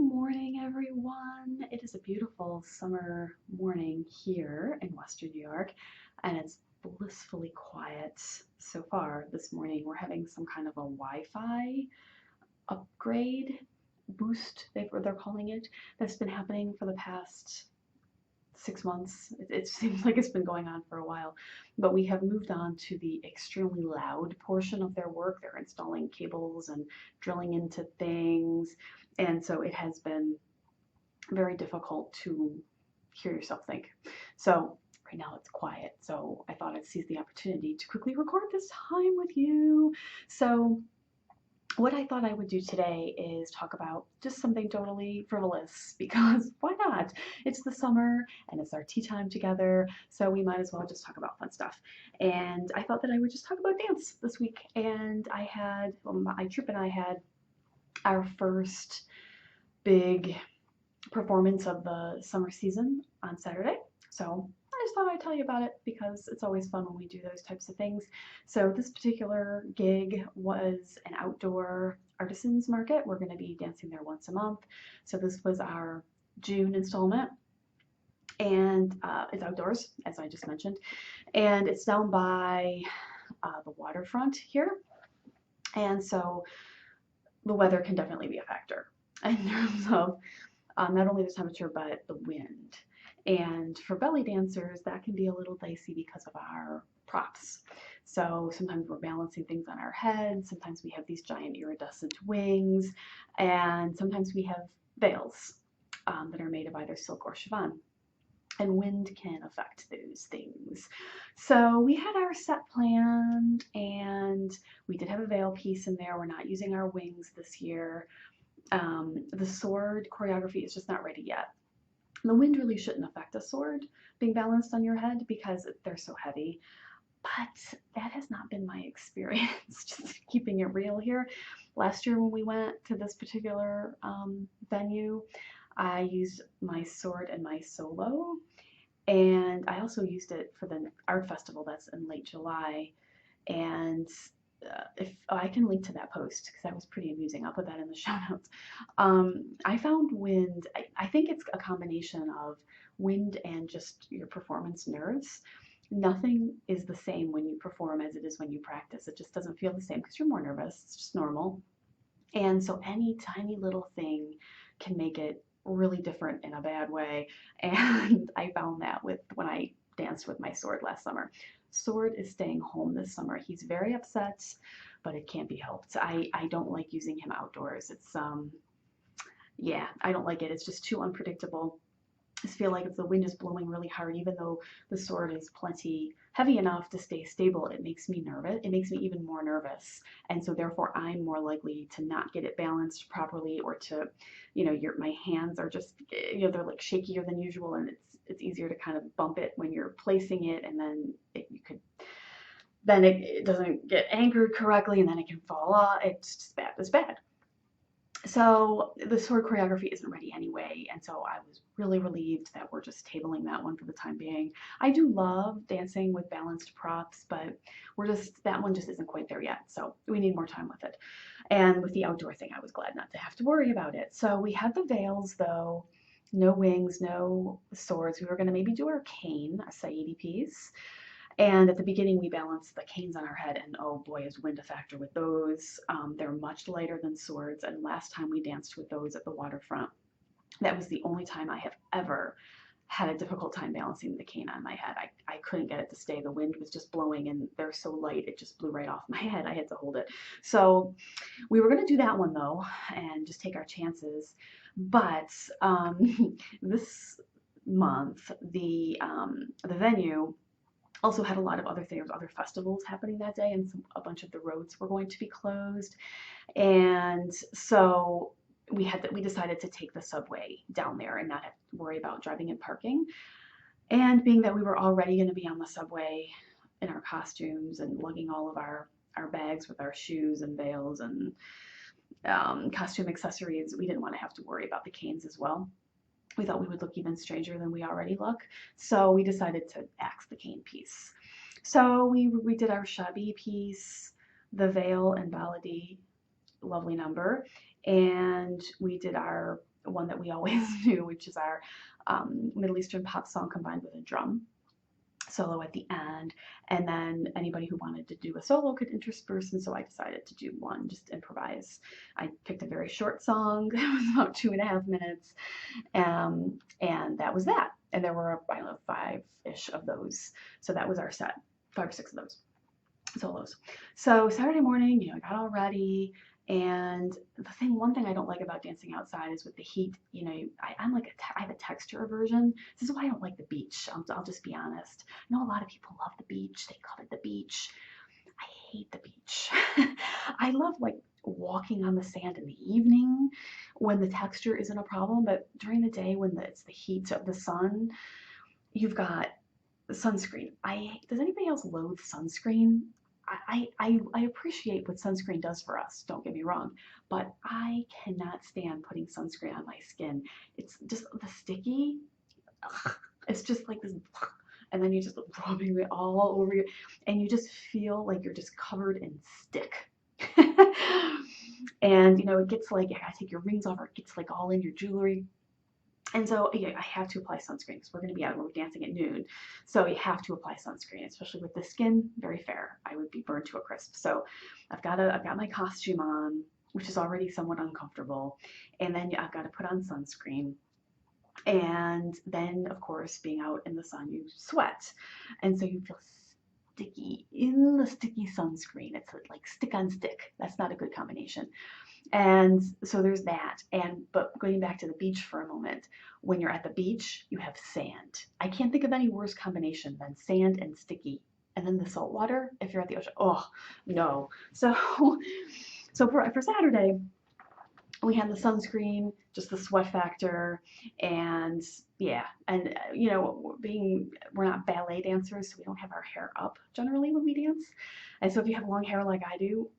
morning, everyone. It is a beautiful summer morning here in Western New York, and it's blissfully quiet so far this morning. We're having some kind of a Wi-Fi upgrade boost, they're calling it, that's been happening for the past 6 months. It seems like it's been going on for a while, but we have moved on to the extremely loud portion of their work. They're installing cables and drilling into things, and so it has been very difficult to hear yourself think. So right now it's quiet, so I thought I'd seize the opportunity to quickly record this time with you. So what I thought I would do today is talk about just something totally frivolous, because why not? It's the summer and it's our tea time together, so we might as well just talk about fun stuff. And I thought that I would just talk about dance this week. And my troupe and I had our first big performance of the summer season on Saturday. So I just thought I'd tell you about it because it's always fun when we do those types of things. So this particular gig was an outdoor artisans market. We're going to be dancing there once a month. So this was our June installment, and it's outdoors, as I just mentioned, and it's down by the waterfront here. And so the weather can definitely be a factor in terms of not only the temperature, but the wind. And for belly dancers, that can be a little dicey because of our props. So sometimes we're balancing things on our head, sometimes we have these giant iridescent wings, and sometimes we have veils that are made of either silk or chiffon. And wind can affect those things. So we had our set planned, and we did have a veil piece in there. We're not using our wings this year. The sword choreography is just not ready yet. The wind really shouldn't affect a sword being balanced on your head because they're so heavy, but that has not been my experience, just keeping it real here. Last year when we went to this particular venue, I used my sword and my solo, and I also used it for the art festival that's in late July. And if I can link to that post because that was pretty amusing. I'll put that in the show notes. I found wind, I think it's a combination of wind and just your performance nerves. Nothing is the same when you perform as it is when you practice. It just doesn't feel the same because you're more nervous. It's just normal. And so any tiny little thing can make it really different in a bad way. And I found that when I danced with my sword last summer. Sword is staying home this summer. He's very upset, but it can't be helped. I don't like using him outdoors. It's yeah, I don't like it. It's just too unpredictable. I just feel like if the wind is blowing really hard, even though the sword is plenty heavy enough to stay stable, it makes me nervous. It makes me even more nervous. And so therefore I'm more likely to not get it balanced properly, or to, my hands are just, they're like shakier than usual, and it's easier to kind of bump it when you're placing it, and then it doesn't get anchored correctly, and then it can fall off. It's just bad. It's bad. So the sword choreography isn't ready anyway, and so I was really relieved that we're just tabling that one for the time being. I do love dancing with balanced props, but that one just isn't quite there yet, so we need more time with it. And with the outdoor thing, I was glad not to have to worry about it. So we had the veils though, no wings, no swords. We were going to maybe do our cane, a Saidi piece. And at the beginning, we balanced the canes on our head, and oh boy, is wind a factor with those. They're much lighter than swords, and last time we danced with those at the waterfront, that was the only time I have ever had a difficult time balancing the cane on my head. I couldn't get it to stay. The wind was just blowing, and they're so light, it just blew right off my head. I had to hold it. So we were going to do that one, though, and just take our chances. But this month, the venue also had a lot of other festivals happening that day, and a bunch of the roads were going to be closed. And so we decided to take the subway down there and not have to worry about driving and parking. And being that we were already going to be on the subway in our costumes and lugging all of our bags with our shoes and veils and costume accessories, we didn't want to have to worry about the canes as well. We thought we would look even stranger than we already look, so we decided to axe the cane piece. So we did our shabby piece, the veil and baladi, lovely number, and we did our one that we always do, which is our Middle Eastern pop song combined with a drum solo at the end, and then anybody who wanted to do a solo could intersperse, and so I decided to do one, just improvise. I picked a very short song that was about 2.5 minutes, and that was that. And there were, I don't know, 5-ish of those, so that was our set, 5 or 6 of those solos. So Saturday morning, I got all ready, and one thing I don't like about dancing outside is with the heat. I have a texture aversion. This is why I don't like the beach. I'll just be honest. I know a lot of people love the beach. They covet the beach. I hate the beach. I love like walking on the sand in the evening when the texture isn't a problem, but during the day when it's the heat of the sun, you've got sunscreen. Does anybody else loathe sunscreen? I appreciate what sunscreen does for us, don't get me wrong, but I cannot stand putting sunscreen on my skin. It's just the sticky, it's just like this, and then you just rubbing it all over you, and you just feel like you're just covered in stick. And it gets like, you gotta take your rings off, or it gets like all in your jewelry. And so I have to apply sunscreen because we're going to be out, we're dancing at noon. So you have to apply sunscreen, especially with the skin, very fair. I would be burned to a crisp. So I've got my costume on, which is already somewhat uncomfortable. And then I've got to put on sunscreen. And then, of course, being out in the sun, you sweat. And so you feel sticky in the sticky sunscreen. It's like stick on stick. That's not a good combination. And so there's that. But going back to the beach for a moment, when you're at the beach, you have sand. I can't think of any worse combination than sand and sticky. And then the salt water, if you're at the ocean, oh no. So for Saturday, we had the sunscreen, just the sweat factor, and yeah, and we're not ballet dancers, so we don't have our hair up generally when we dance. And so if you have long hair like I do,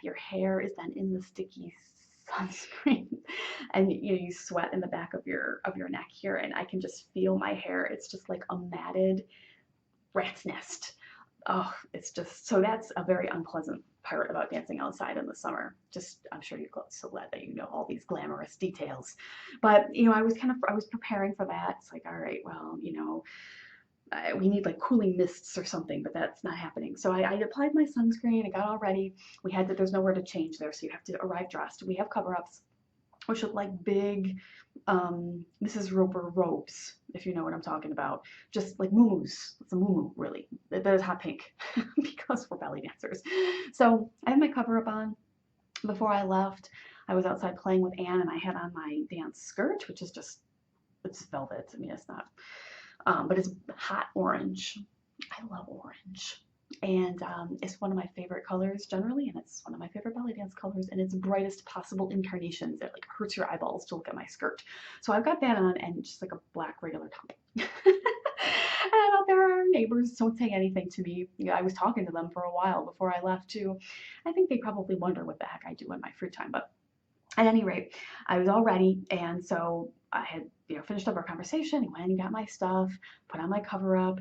your hair is then in the sticky sunscreen, and you sweat in the back of your neck here, and I can just feel my hair. It's just like a matted rat's nest. Oh, it's just, so that's a very unpleasant part about dancing outside in the summer. I'm sure you're so glad that you know all these glamorous details. But I was preparing for that. It's like, all right, well, we need like cooling mists or something, but that's not happening. So I applied my sunscreen. I got all ready. There's nowhere to change there, so you have to arrive dressed. We have cover-ups, which look like big Mrs. Roper robes, if you know what I'm talking about. Just like muumuus. It's a muumuu, really. That is hot pink because we're belly dancers. So I had my cover-up on. Before I left, I was outside playing with Anne, and I had on my dance skirt, which is it's velvet. I mean, it's not, but it's hot orange. I love orange. And it's one of my favorite colors generally, and it's one of my favorite belly dance colors in its brightest possible incarnations. It like hurts your eyeballs to look at my skirt. So I've got that on, and just like a black regular top. And out there, our neighbors don't say anything to me. I was talking to them for a while before I left too. I think they probably wonder what the heck I do in my free time, but at any rate, I was all ready, and so I had finished up our conversation and went and got my stuff, put on my cover-up,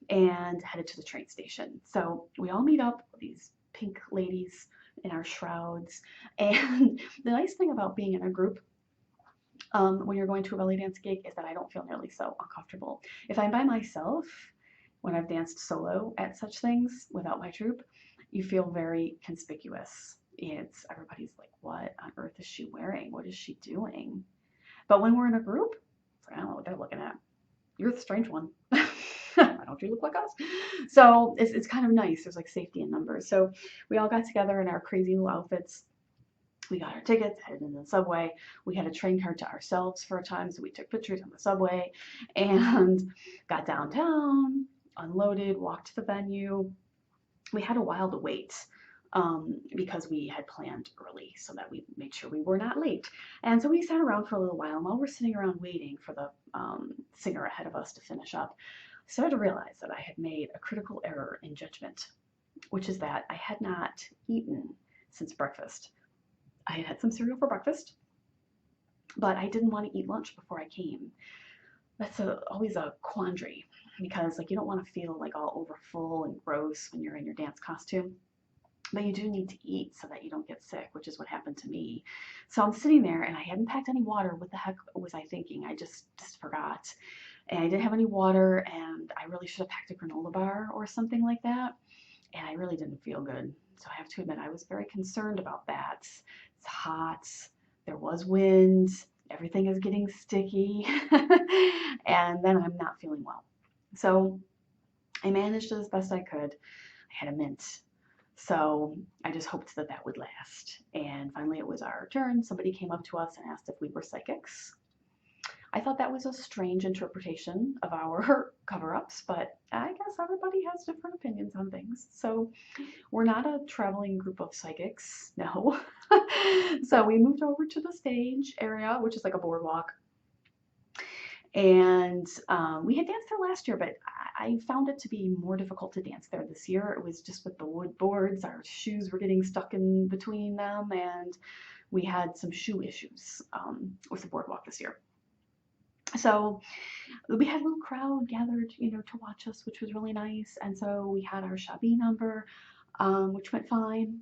and headed to the train station. So we all meet up, these pink ladies in our shrouds, and the nice thing about being in a group when you're going to a belly dance gig is that I don't feel nearly so uncomfortable. If I'm by myself, when I've danced solo at such things without my troupe, you feel very conspicuous. Everybody's like, what on earth is she wearing? What is she doing? But when we're in a group, it's like, I don't know what they're looking at. You're the strange one. Why don't you look like us? So it's kind of nice. There's like safety in numbers. So we all got together in our crazy little outfits. We got our tickets, headed into the subway. We had a train car to ourselves for a time, so we took pictures on the subway and got downtown, unloaded, walked to the venue. We had a while to wait. Because we had planned early so that we made sure we were not late. And so we sat around for a little while, and while we're sitting around waiting for the singer ahead of us to finish up, I started to realize that I had made a critical error in judgment, which is that I had not eaten since breakfast. I had had some cereal for breakfast, but I didn't want to eat lunch before I came. That's always a quandary, because you don't want to feel like all over full and gross when you're in your dance costume. but you do need to eat so that you don't get sick, which is what happened to me. So I'm sitting there and I hadn't packed any water. What the heck was I thinking? I just forgot. And I didn't have any water, and I really should have packed a granola bar or something like that. And I really didn't feel good. So I have to admit, I was very concerned about that. It's hot, there was wind, everything is getting sticky, and then I'm not feeling well. So I managed it as best I could. I had a mint. So I just hoped that that would last. And finally, it was our turn. Somebody came up to us and asked if we were psychics. I thought that was a strange interpretation of our cover-ups, but I guess everybody has different opinions on things. So we're not a traveling group of psychics, no. So we moved over to the stage area, which is like a boardwalk. And we had danced there last year, but I found it to be more difficult to dance there this year. It was just with the wood boards, our shoes were getting stuck in between them, and we had some shoe issues with the boardwalk this year. So we had a little crowd gathered, to watch us, which was really nice. And so we had our Shabby number, which went fine.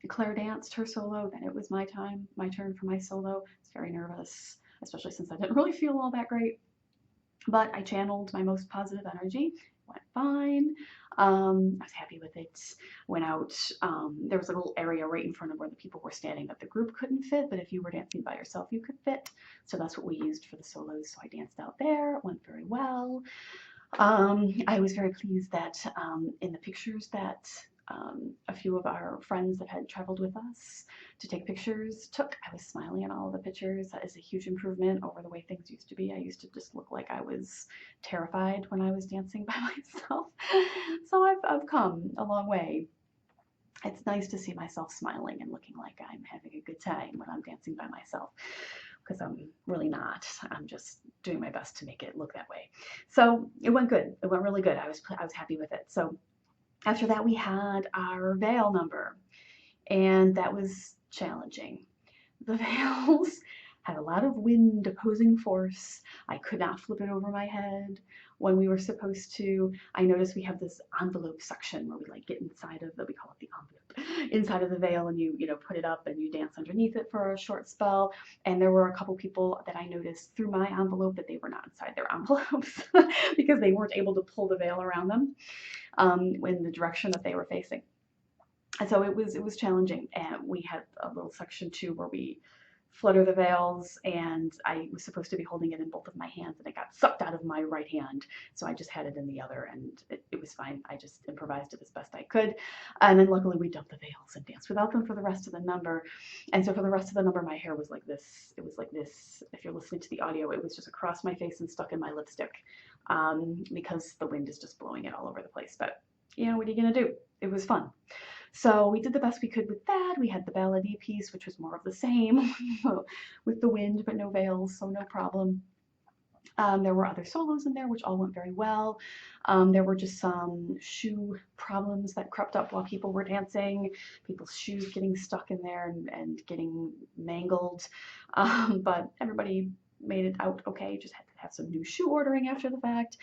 Claire danced her solo, then it was my turn for my solo. I was very nervous, especially since I didn't really feel all that great. But I channeled my most positive energy, went fine. I was happy with it. Went out. There was a little area right in front of where the people were standing that the group couldn't fit, but if you were dancing by yourself, you could fit. So that's what we used for the solos. So I danced out there. It went very well. I was very pleased that in the pictures that a few of our friends that had traveled with us to take pictures took, I was smiling in all of the pictures. That is a huge improvement over the way things used to be. I used to just look like I was terrified when I was dancing by myself. So I've come a long way. It's nice to see myself smiling and looking like I'm having a good time when I'm dancing by myself, because I'm really not. I'm just doing my best to make it look that way. So it went good. It went really good. I was happy with it. So after that, we had our veil number, and that was challenging. The veils had a lot of wind opposing force. I could not flip it over my head when we were supposed to. I noticed we have this envelope section where we like get inside of we call it the envelope, inside of the veil, and you put it up and you dance underneath it for a short spell. And there were a couple people that I noticed through my envelope that they were not inside their envelopes because they weren't able to pull the veil around them in the direction that they were facing. And so it was challenging. And we had a little section too where we flutter the veils, and I was supposed to be holding it in both of my hands, and it got sucked out of my right hand. So I just had it in the other, and it was fine. I just improvised it as best I could. And then luckily we dumped the veils and danced without them for the rest of the number. And so for the rest of the number, my hair was like this. It was like this. If you're listening to the audio, it was just across my face and stuck in my lipstick because the wind is just blowing it all over the place. But what are you going to do? It was fun. So we did the best we could with that. We had the ballet piece, which was more of the same with the wind, but no veils, so no problem. There were other solos in there, which all went very well. There were just some shoe problems that crept up while people were dancing, people's shoes getting stuck in there and getting mangled. But everybody made it out okay, just had to have some new shoe ordering after the fact.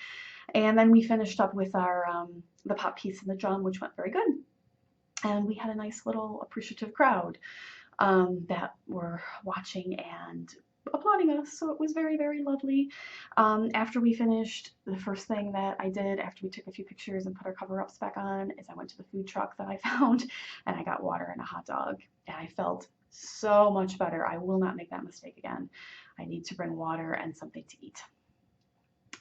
And then we finished up with our the pop piece and the drum, which went very good. And we had a nice little appreciative crowd that were watching and applauding us. So it was very, very lovely. After we finished, the first thing that I did after we took a few pictures and put our cover-ups back on is I went to the food truck that I found, and I got water and a hot dog. And I felt so much better. I will not make that mistake again. I need to bring water and something to eat.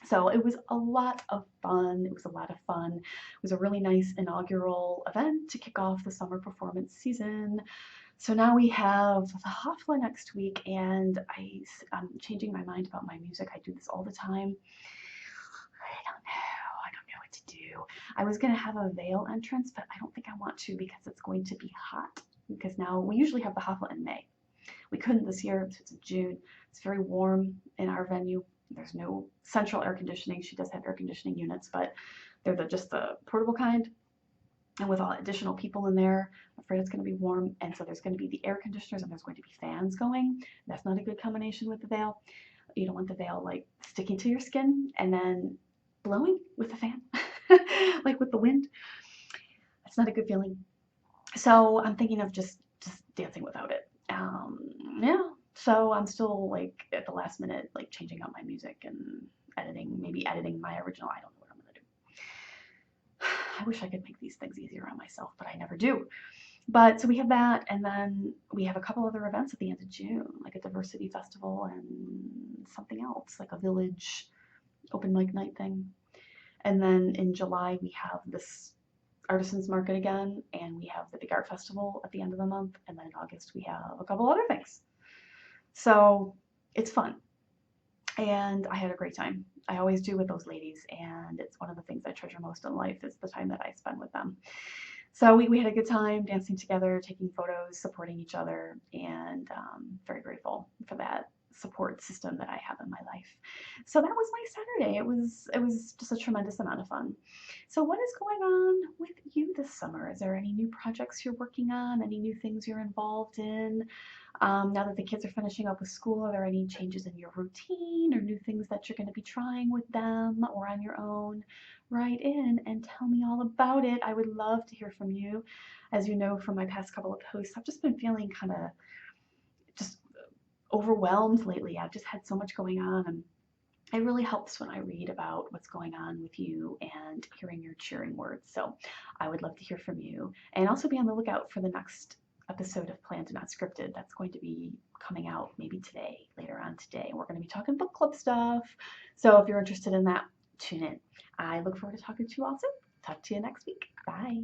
So it was a lot of fun. It was a lot of fun. It was a really nice inaugural event to kick off the summer performance season. So now we have the Hofla next week, and I'm changing my mind about my music. I do this all the time. I don't know what to do. I was going to have a veil entrance, but I don't think I want to because it's going to be hot. Because now we usually have the Hofla in May. We couldn't this year, so it's in June. It's very warm in our venue. There's no central air conditioning. She does have air conditioning units, but they're just the portable kind. And with all additional people in there, I'm afraid it's going to be warm. And so there's going to be the air conditioners and there's going to be fans going. That's not a good combination with the veil. You don't want the veil like sticking to your skin and then blowing with the fan, like with the wind. That's not a good feeling. So I'm thinking of just dancing without it. Yeah. So I'm still like at the last minute, like changing up my music and editing, maybe editing my original. I don't know what I'm gonna do. I wish I could make these things easier on myself, but I never do. But so we have that, and then we have a couple other events at the end of June, like a diversity festival and something else, like a village open mic night thing. And then in July we have this artisans market again, and we have the big art festival at the end of the month, and then in August we have a couple other things. So it's fun, and I had a great time. I always do with those ladies, and it's one of the things I treasure most in life is the time that I spend with them. So we had a good time dancing together, taking photos, supporting each other, and very grateful for that support system that I have in my life. So that was my Saturday. It was just a tremendous amount of fun. So what is going on with you this summer? Is there any new projects you're working on? Any new things you're involved in? Now that the kids are finishing up with school, are there any changes in your routine or new things that you're going to be trying with them or on your own? Write in and tell me all about it. I would love to hear from you. As you know from my past couple of posts, I've just been feeling kind of just overwhelmed lately. I've just had so much going on, and it really helps when I read about what's going on with you and hearing your cheering words. So I would love to hear from you, and also be on the lookout for the next episode of Planned and Not Scripted. That's going to be coming out maybe today, later on today. And we're going to be talking book club stuff. So if you're interested in that, tune in. I look forward to talking to you all soon. Talk to you next week. Bye.